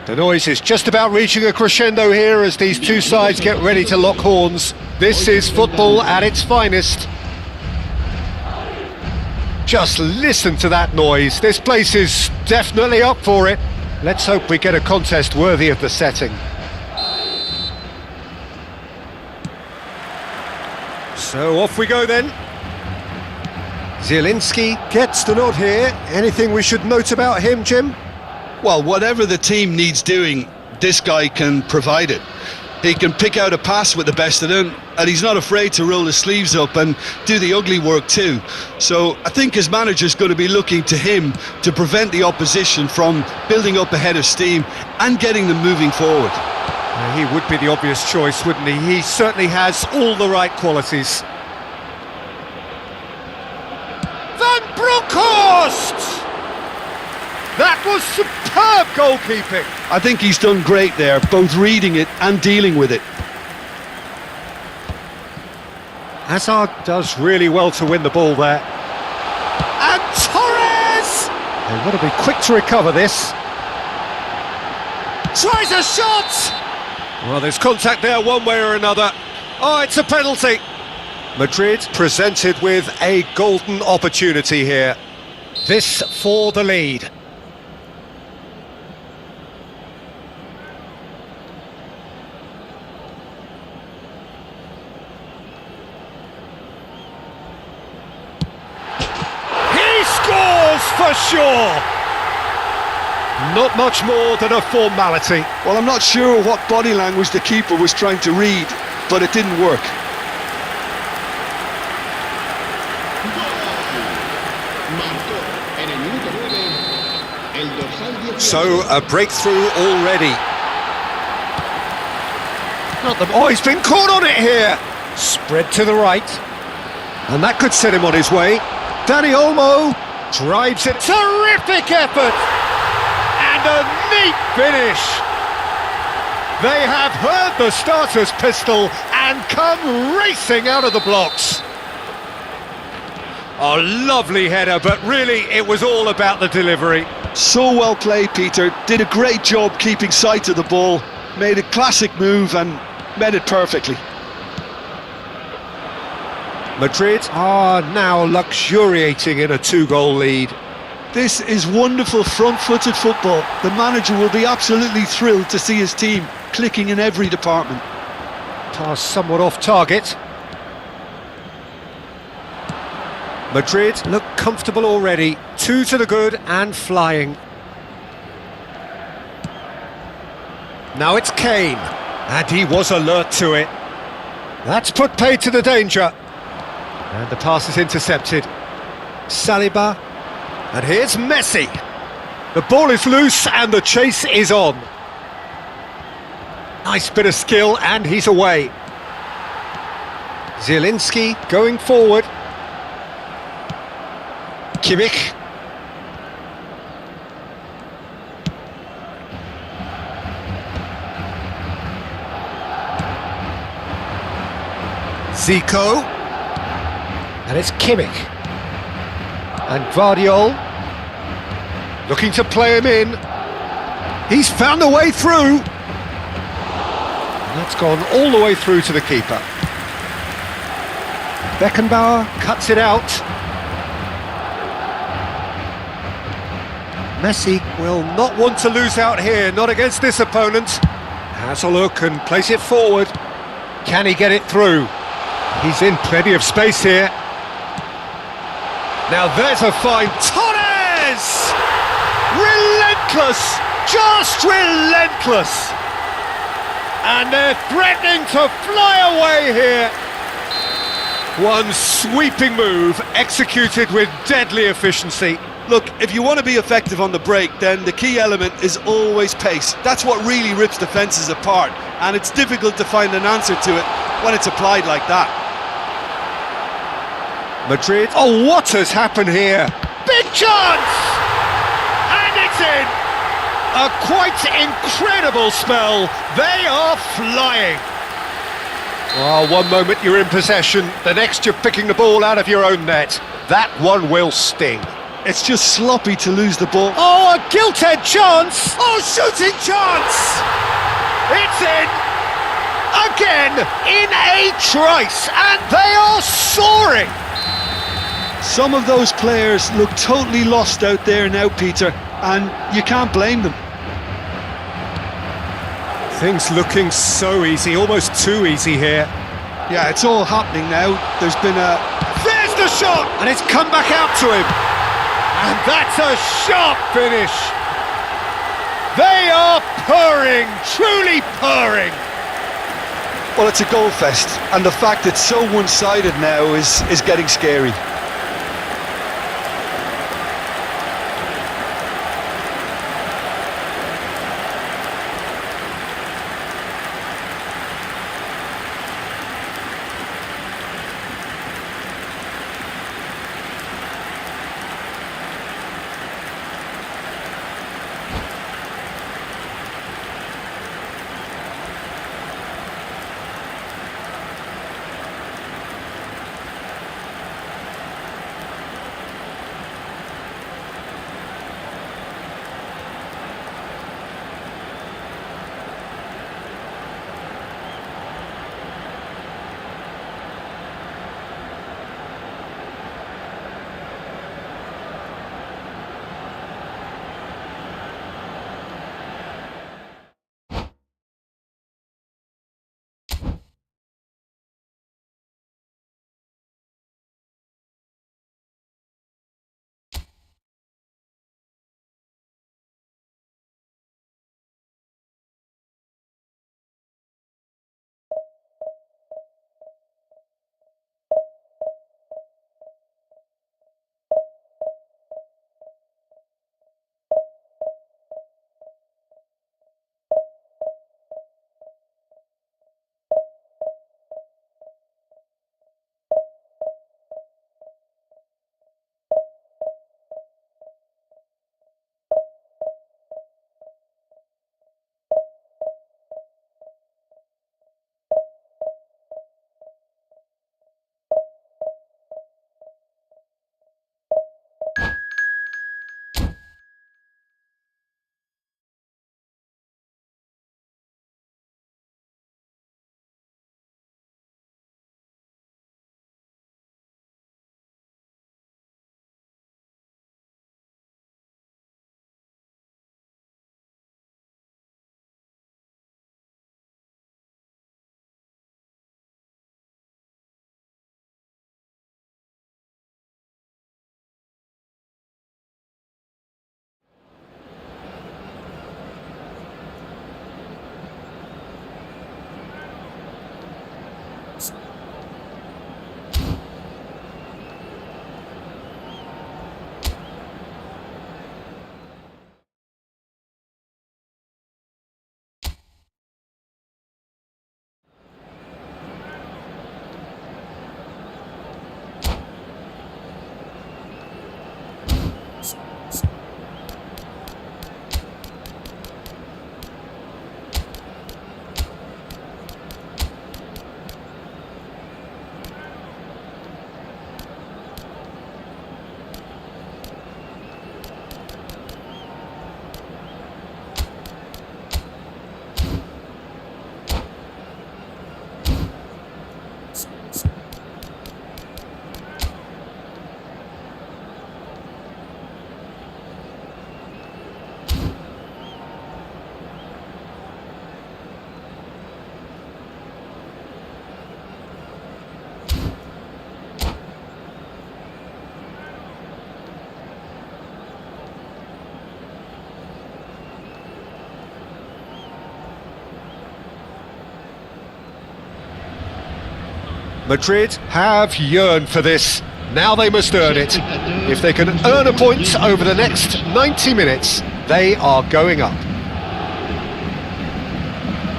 The noise is just about reaching a crescendo here as these two sides get ready to lock horns. This is football at its finest. Just listen to that noise. This place is definitely up for it. Let's hope we get a contest worthy of the setting. So off we go then. Zielinski gets the nod here. Anything we should note about him, Jim? Well, whatever the team needs doing, this guy can provide it. He can pick out a pass with the best of them, and he's not afraid to roll his sleeves up and do the ugly work too. So I think his manager's going to be looking to him to prevent the opposition from building up a head of steam and getting them moving forward. He would be the obvious choice, wouldn't he? He certainly has all the right qualities. Van Bronckhorst! That was superb goalkeeping. I think he's done great there, both reading it and dealing with it. Hazard does really well to win the ball there. And Torres! They've got to be quick to recover this. Tries a shot! Well, there's contact there one way or another. Oh, it's a penalty. Madrid presented with a golden opportunity here. This for the lead. For sure! Not much more than a formality. Well, I'm not sure what body language the keeper was trying to read, but it didn't work. So, a breakthrough already. Not the... Oh, he's been caught on it here! Spread to the right. And that could set him on his way. Dani Olmo drives it. Terrific effort! And a neat finish! They have heard the starter's pistol and come racing out of the blocks. A lovely header, but really it was all about the delivery. So well played, Peter. Did a great job keeping sight of the ball. Made a classic move and met it perfectly. Madrid are now luxuriating in a two-goal lead. This is wonderful front-footed football. The manager will be absolutely thrilled to see his team clicking in every department. Pass somewhat off target. Madrid look comfortable already. 2 to the good and flying. Now it's Kane. And he was alert to it. That's put paid to the danger. And the pass is intercepted. Saliba. And here's Messi. The ball is loose and the chase is on. Nice bit of skill and he's away. Zielinski going forward. Kimmich. Zico. And it's Kimmich. And Guardiol. Looking to play him in. He's found a way through. And that's gone all the way through to the keeper. Beckenbauer cuts it out. Messi will not want to lose out here, not against this opponent. Has a look and plays it forward. Can he get it through? He's in plenty of space here. Now there's a fine... Torres! Relentless! Just relentless! And they're threatening to fly away here. One sweeping move, executed with deadly efficiency. Look, if you want to be effective on the break, then the key element is always pace. That's what really rips defences apart, and it's difficult to find an answer to it when it's applied like that. Madrid. Oh, what has happened here? Big chance! And it's in! A quite incredible spell. They are flying. Well, one moment you're in possession, the next you're picking the ball out of your own net. That one will sting. It's just sloppy to lose the ball. Oh, a gilt-edged chance! Oh, shooting chance! It's in! Again, in a trice, and they are soaring! Some of those players look totally lost out there now, Peter, and you can't blame them. Things looking so easy, almost too easy here. Yeah, it's all happening now. There's been a... There's the shot! And it's come back out to him. And that's a sharp finish. They are purring, truly purring. Well, it's a goal fest, and the fact it's so one-sided now is getting scary. Madrid have yearned for this. Now they must earn it. If they can earn a point over the next 90 minutes, they are going up.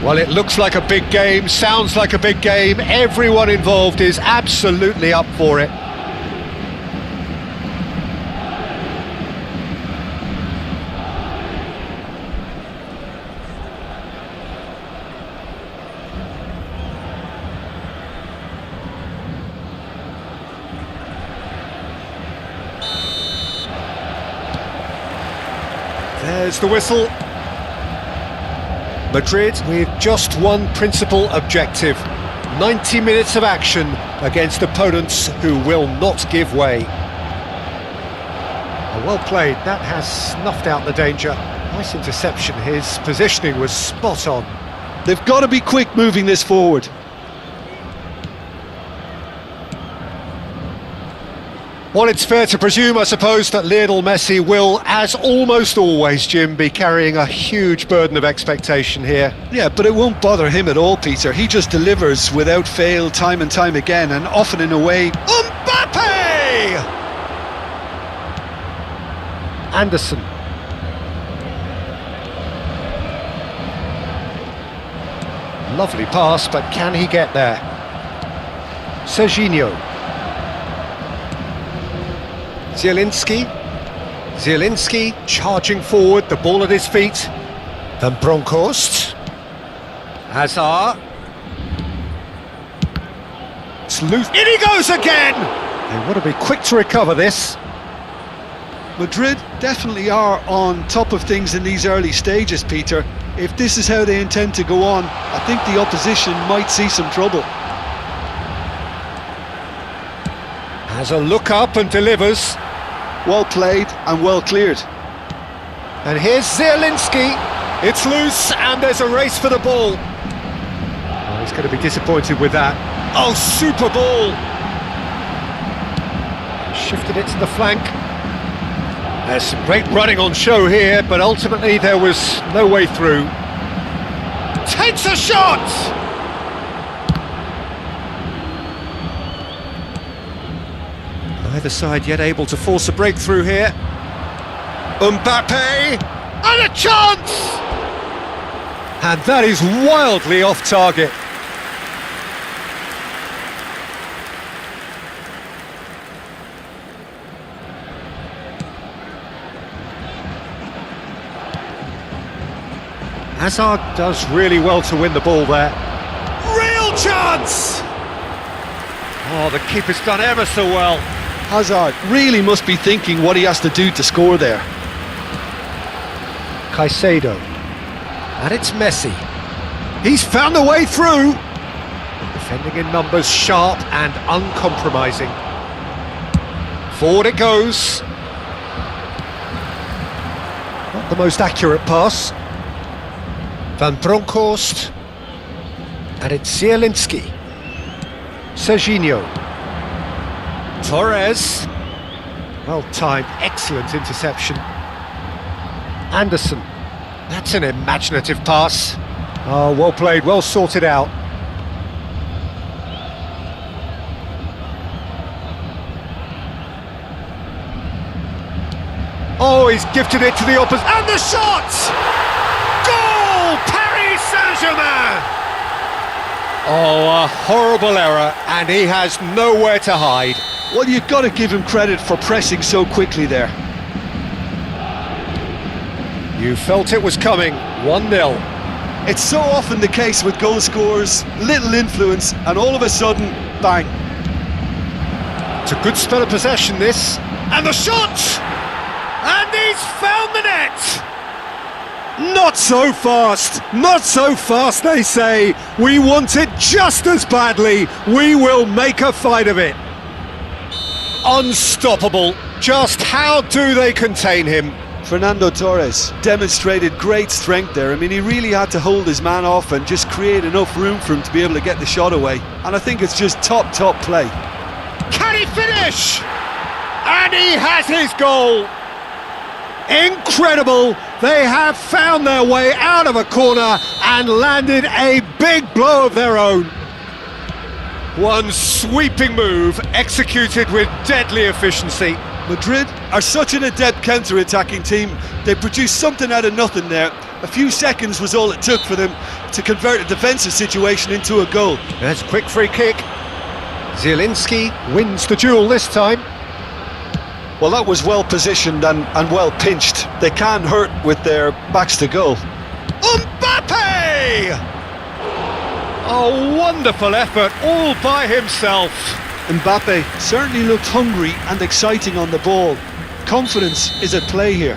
Well, it looks like a big game, sounds like a big game. Everyone involved is absolutely up for it. There's the whistle. Madrid with just one principal objective. 90 minutes of action against opponents who will not give way. Well played, that has snuffed out the danger. Nice interception, his positioning was spot on. They've got to be quick moving this forward. Well, it's fair to presume, I suppose, that Lionel Messi will, as almost always, Jim, be carrying a huge burden of expectation here. Yeah, but it won't bother him at all, Peter. He just delivers without fail time and time again, and often in a way... Mbappe! Anderson. Lovely pass, but can he get there? Serginho. Zielinski charging forward, the ball at his feet. Van Bronckhorst. Hazard. It's loose. In he goes again! They want to be quick to recover this. Madrid definitely are on top of things in these early stages, Peter. If this is how they intend to go on, I think the opposition might see some trouble. Has a look up and delivers. Well played and well cleared. And here's Zielinski. It's loose and there's a race for the ball. Oh, he's going to be disappointed with that. Oh, super ball! Shifted it to the flank. There's some great running on show here, but ultimately there was no way through. Takes a shot! Neither side yet able to force a breakthrough here. Mbappe! And a chance! And that is wildly off target. Hazard does really well to win the ball there. Real chance! Oh, the keeper's done ever so well. Hazard really must be thinking what he has to do to score there. Caicedo. And it's Messi. He's found a way through. Defending in numbers, sharp and uncompromising. Forward it goes. Not the most accurate pass. Van Bronckhorst. And it's Zielinski. Serginho. Torres. Well timed, excellent interception. Anderson. That's an imaginative pass. Oh, well played, well sorted out. Oh, he's gifted it to the opposite. And the shot! Goal! Paris Saint-Germain! Oh, a horrible error, and he has nowhere to hide. Well, you've got to give him credit for pressing so quickly there. You felt it was coming, 1-0. It's so often the case with goal scorers, little influence, and all of a sudden, bang. It's a good spell of possession, this. And the shot! And he's found the net! Not so fast, not so fast, they say. We want it just as badly. We will make a fight of it. Unstoppable. Just how do they contain him? Fernando Torres demonstrated great strength there. I mean, he really had to hold his man off and just create enough room for him to be able to get the shot away. And I think it's just top play. Can he finish? And he has his goal. Incredible. They have found their way out of a corner and landed a big blow of their own. One sweeping move executed with deadly efficiency. Madrid are such an adept counter-attacking team. They produced something out of nothing there. A few seconds was all it took for them to convert a defensive situation into a goal. That's a quick free kick. Zielinski wins the duel this time. Well, that was well positioned and well pinched. They can hurt with their backs to goal. Mbappe! A wonderful effort all by himself. Mbappe certainly looked hungry and exciting on the ball. Confidence is at play here.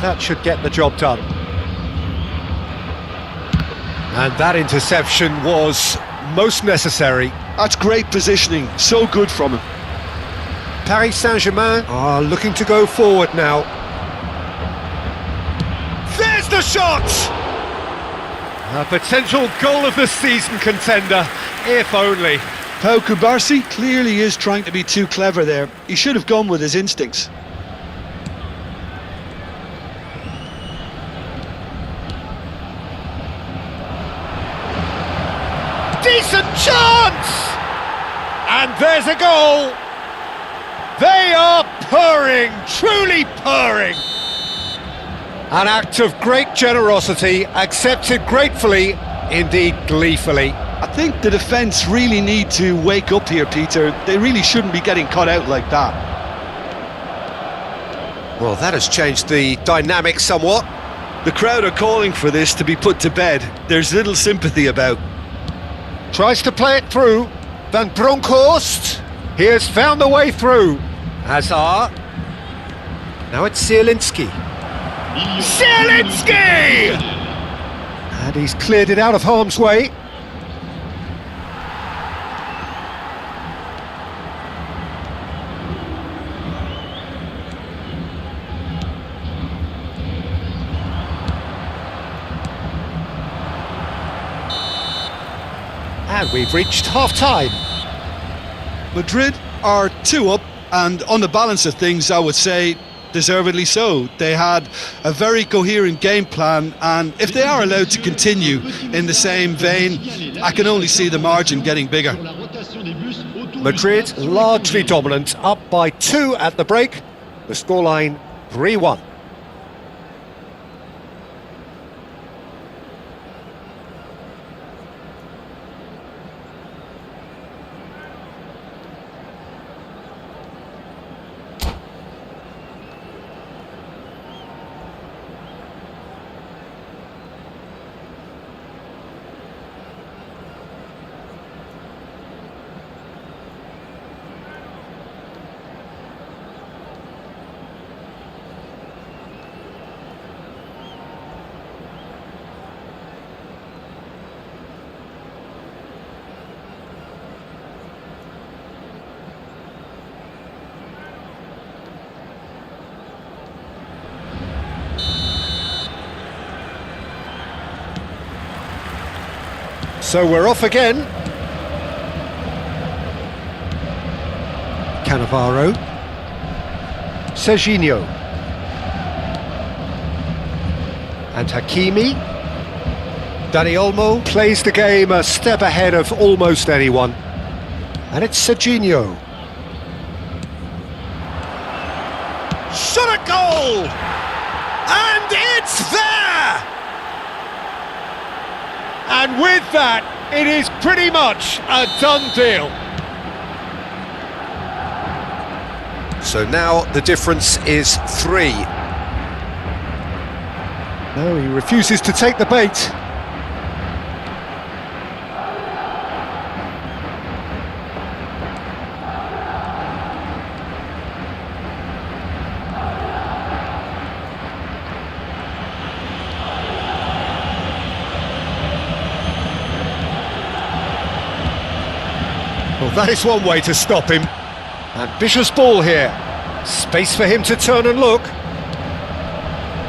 That should get the job done. And that interception was most necessary. That's great positioning, so good from him. Paris Saint-Germain are looking to go forward now. There's the shot! A potential goal of the season contender, if only. Pau Cubarsí clearly is trying to be too clever there. He should have gone with his instincts. Decent chance! And there's a goal! They are purring, truly purring! An act of great generosity, accepted gratefully, indeed gleefully. I think the defence really need to wake up here, Peter. They really shouldn't be getting caught out like that. Well, that has changed the dynamic somewhat. The crowd are calling for this to be put to bed. There's little sympathy about. Tries to play it through. Van Bronckhorst. He has found the way through. Hazard. Now it's Zielinski. Zielinski! And he's cleared it out of harm's way. And we've reached half-time. Madrid are 2 up, and on the balance of things, I would say deservedly so. They had a very coherent game plan, and if they are allowed to continue in the same vein, I can only see the margin getting bigger. Madrid largely dominant, up by 2 at the break. The scoreline 3-1. So we're off again. Cannavaro. Serginho. And Hakimi. Dani Olmo plays the game a step ahead of almost anyone. And it's Serginho. Shot a goal! And it's there! And with that, it is pretty much a done deal. So now the difference is 3. No, he refuses to take the bait. Well, that is one way to stop him. Ambitious ball here. Space for him to turn and look.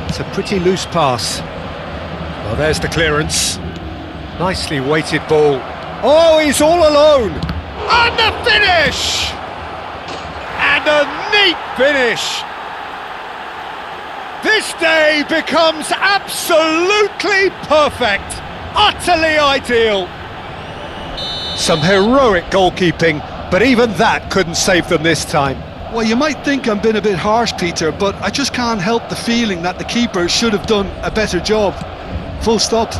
It's a pretty loose pass. Well, there's the clearance. Nicely weighted ball. Oh, he's all alone. And the finish! And a neat finish. This day becomes absolutely perfect. Utterly ideal. Some heroic goalkeeping, but even that couldn't save them this time. Well, you might think I'm being a bit harsh, Peter, but I just can't help the feeling that the keeper should have done a better job. Full stop.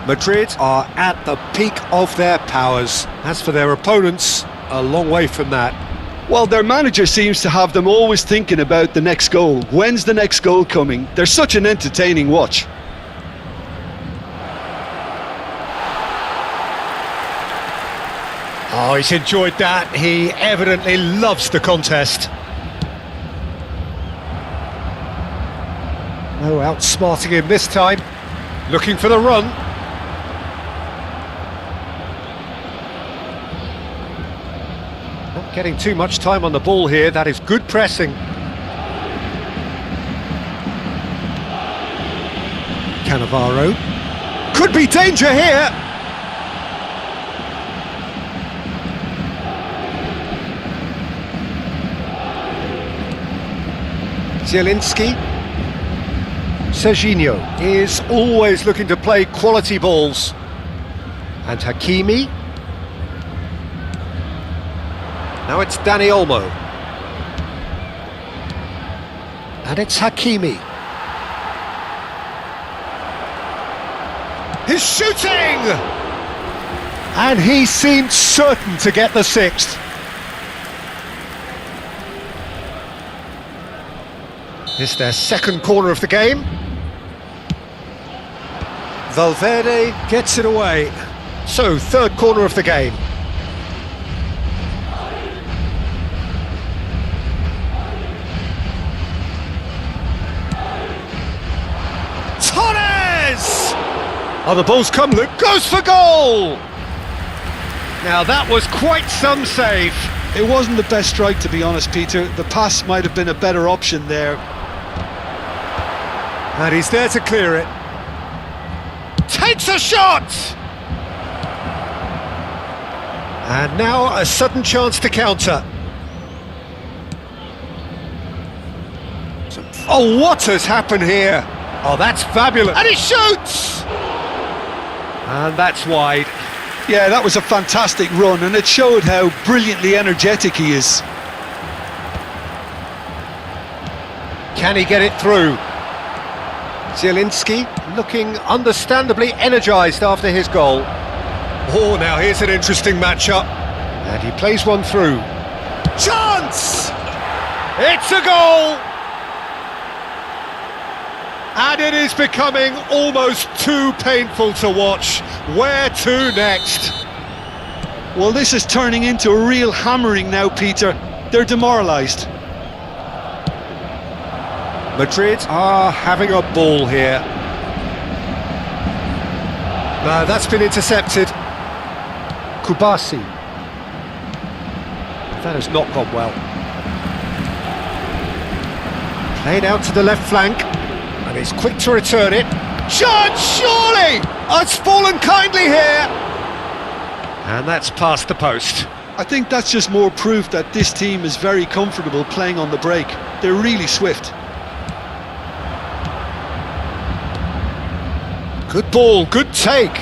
Madrid are at the peak of their powers. As for their opponents, a long way from that. Well, their manager seems to have them always thinking about the next goal. When's the next goal coming? They're such an entertaining watch. Oh, he's enjoyed that. He evidently loves the contest. No outsmarting him this time. Looking for the run. Not getting too much time on the ball here. That is good pressing. Cannavaro. Could be danger here. Zielinski. Serginho is always looking to play quality balls. And Hakimi. Now it's Dani Olmo. And it's Hakimi. He's shooting! And he seemed certain to get the sixth. It's their second corner of the game. Valverde gets it away. So, third corner of the game. Torres! Oh, the ball's come, Luke. Goes for goal! Now, that was quite some save. It wasn't the best strike, to be honest, Peter. The pass might have been a better option there. And he's there to clear it. Takes a shot! And now a sudden chance to counter. Oh, what has happened here? Oh, that's fabulous. And he shoots! And that's wide. Yeah, that was a fantastic run, and it showed how brilliantly energetic he is. Can he get it through? Zielinski looking understandably energised after his goal. Oh, now here's an interesting matchup. And he plays one through. Chance! It's a goal! And it is becoming almost too painful to watch. Where to next? Well, this is turning into a real hammering now, Peter. They're demoralised. Madrid are having a ball here. No, that's been intercepted. Kubasi. That has not gone well. Played out to the left flank. And he's quick to return it. Chance, surely! It's fallen kindly here! And that's past the post. I think that's just more proof that this team is very comfortable playing on the break. They're really swift. Good ball, good take.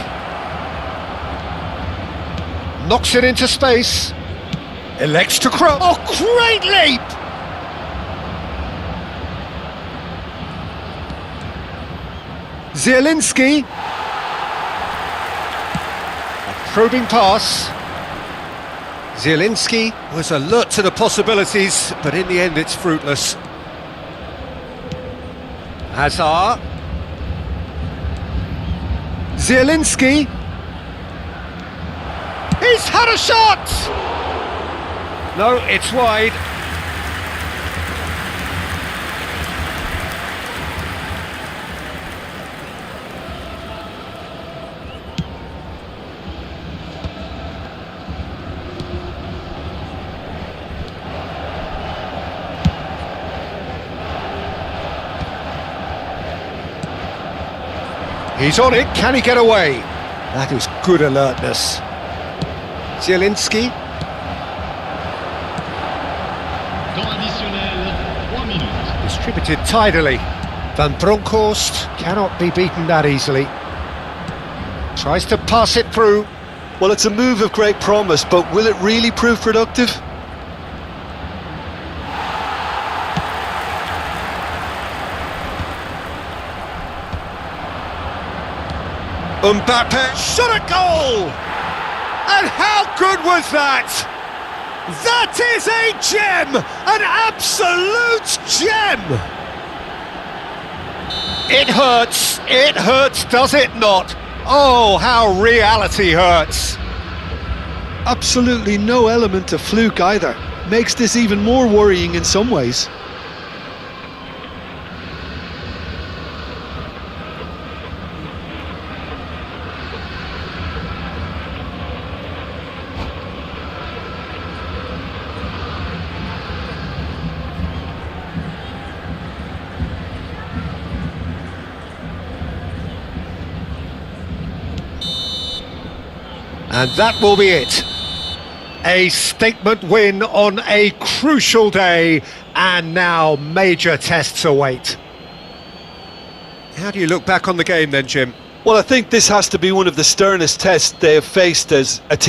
Knocks it into space. Elects to cross. Oh, great leap! Zielinski. A probing pass. Zielinski was alert to the possibilities, but in the end it's fruitless. Hazard. Zielinski. He's had a shot! No, it's wide. He's on it, can he get away? That is good alertness. Zielinski. Distributed tidily. Van Bronckhorst cannot be beaten that easily. Tries to pass it through. Well, it's a move of great promise, but will it really prove productive? Mbappe shot a goal! And how good was that? That is a gem! An absolute gem! It hurts, does it not? Oh, how reality hurts! Absolutely no element of fluke either. Makes this even more worrying in some ways. And that will be it. A statement win on a crucial day, and now major tests await. How do you look back on the game then, Jim? Well, I think this has to be one of the sternest tests they have faced as a team.